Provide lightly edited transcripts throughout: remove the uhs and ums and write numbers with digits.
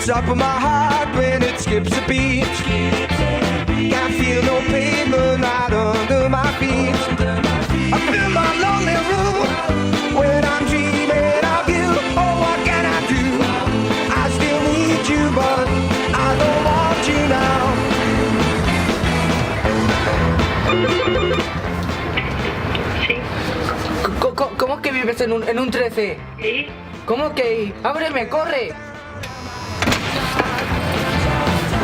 top of my heart when it skips a beat. Can't feel no pavement right under my feet. I feel my lonely room when I'm dreaming of you. Oh, what can I do? I still need you, but I don't want you now. ¿Cómo que vives en un 13? ¿Sí? ¿Cómo que? ¡Ábreme, corre!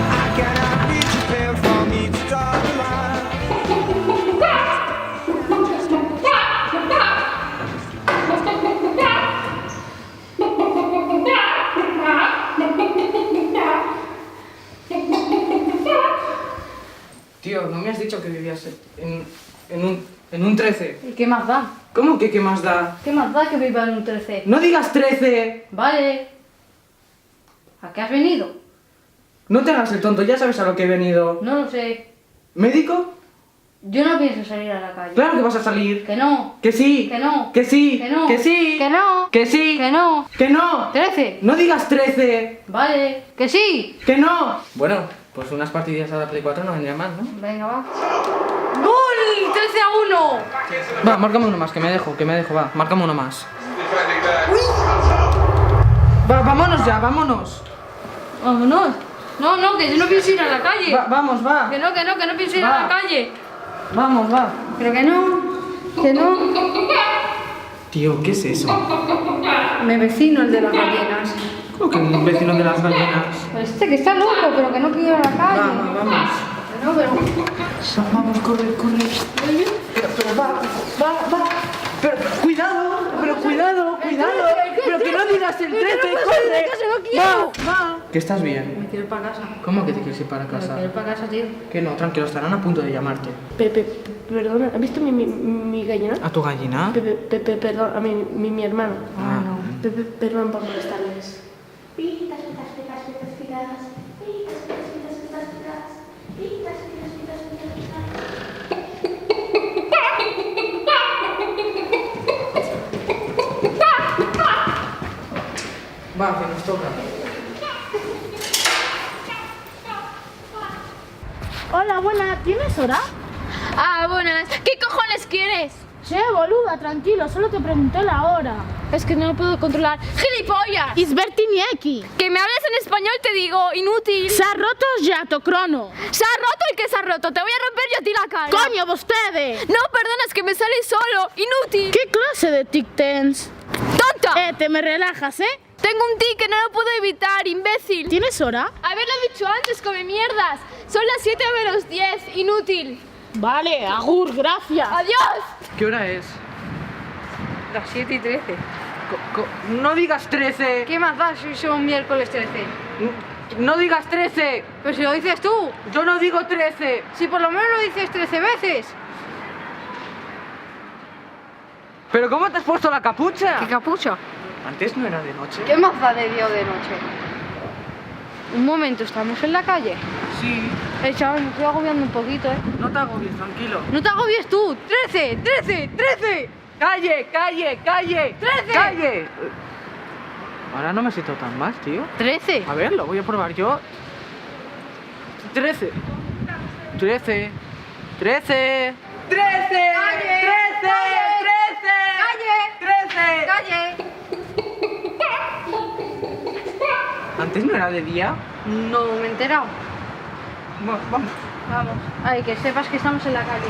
I cannot reach a pen from each dotted line. Tío, ¿no me has dicho que vivías en un 13? ¿Y qué más da? ¿Cómo que qué más da? ¿Qué más da que viva en un 13? ¡No digas 13! Vale. ¿A qué has venido? No te hagas el tonto, ya sabes a lo que he venido. No lo sé. ¿Médico? Yo no pienso salir a la calle. Claro que vas a salir. Que no. Que sí. Que no. Que sí. Que no. Que sí. Que no. Que sí. Que no. Que no. 13. No digas 13. Vale. Que sí. Que no. Bueno, pues unas partidillas a la Play 4 no vendrían mal, ¿no? Venga, va. ¡Gol! 13-1. Va, márcame uno más, que me dejo, va. Márcame uno más. Va, vámonos ya, vámonos. Vámonos. No, que yo no pienso ir a la calle. Vamos, va. Que no pienso ir a Va. la calle. Vamos, va. Pero que no. Que no. Tío, ¿qué es eso? Mi vecino, el de las gallinas. ¿Cómo que un vecino de las gallinas? Pues este que está loco, pero que no quiere ir a la calle. Vamos. Que no, pero... Vamos, corre. Pero va. Pero cuidado. Pero que no digas el 13, corre. no quiero. Va. ¿Que estás bien? Me quiero ir para casa. ¿Cómo que te quieres ir para Me casa? quiero ir para casa, tío. Que no, tranquilo, estarán a punto de llamarte. Perdona, ¿has visto mi gallina? ¿A tu gallina? Perdón, a mi hermano. Ah, no. Perdón por molestarles. Va, que nos toca. Hola, buena, ¿tienes hora? Ah, buenas. ¿Qué cojones quieres? Boluda, tranquilo, solo te pregunté la hora. Es que no lo puedo controlar. ¡Gilipollas! Isbertinieki. Que me hables en español, te digo, inútil. Se ha roto ya, Tocrono. ¿Se ha roto el que se ha roto? Te voy a romper yo a ti la cara. ¡Coño, ustedes! No, perdona, es que me sale solo. Inútil. ¿Qué clase de tic-tens? ¡Tonta! Te me relajas, ¿eh? Tengo un tic que no lo puedo evitar, imbécil. ¿Tienes hora? Haberlo dicho antes, come mierdas. Son las 7 menos 10, inútil. Vale, agur, gracias. ¡Adiós! ¿Qué hora es? Las 7:13. No digas 13. ¿Qué más da si son miércoles 13? No digas 13. Pero si lo dices tú. Yo no digo 13. Si por lo menos lo dices 13 veces. ¿Pero cómo te has puesto la capucha? ¿Qué capucha? Antes no era de noche. ¿Qué más da de día o de noche? Un momento, ¿estamos en la calle? Sí. Chaval, me estoy agobiando un poquito, ¿eh? No te agobies, tranquilo. ¡No te agobies tú! ¡13! ¡13! ¡13! ¡Calle! ¡13! ¡13! Ahora no me siento tan mal, tío. ¡13! A ver, lo voy a probar yo. 13. 13. 13. 13. ¡Calle! 13. ¡Calle! 13. ¡Calle! Antes no era de día. No me he enterado. Bueno, vamos. Vamos. Ay, que sepas que estamos en la calle.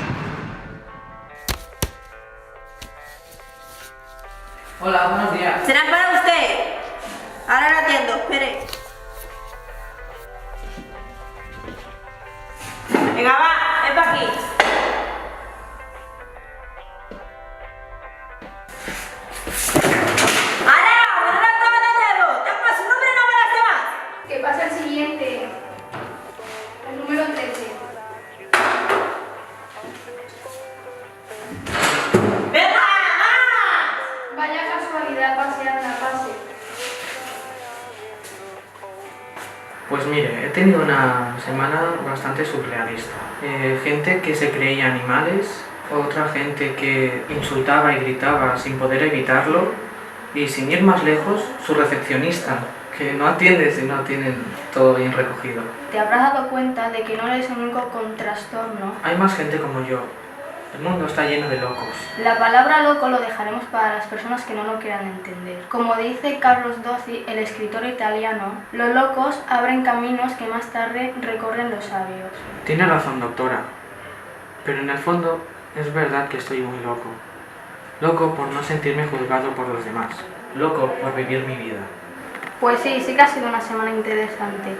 Hola, buenos días. ¿Será para usted? Ahora lo atiendo, espere. Venga, va, ven para aquí. ¡Ahora! ¡Ahora todo de nuevo! ¡Llama su nombre y no me las demás! ¿Qué pasa el siguiente? El número 13. ¡Venga, más! Vaya casualidad pasear en la fase. Pues mire, he tenido una semana bastante surrealista. Gente que se creía animales, otra gente que insultaba y gritaba sin poder evitarlo, y sin ir más lejos, su recepcionista, que no atiendes y no tienen todo bien recogido. ¿Te habrás dado cuenta de que no eres el único con trastorno? Hay más gente como yo. El mundo está lleno de locos. La palabra loco lo dejaremos para las personas que no lo quieran entender. Como dice Carlos Dozzi, el escritor italiano, los locos abren caminos que más tarde recorren los sabios. Tiene razón, doctora. Pero en el fondo es verdad que estoy muy loco. Loco por no sentirme juzgado por los demás. Loco por vivir mi vida. Pues sí que ha sido una semana interesante.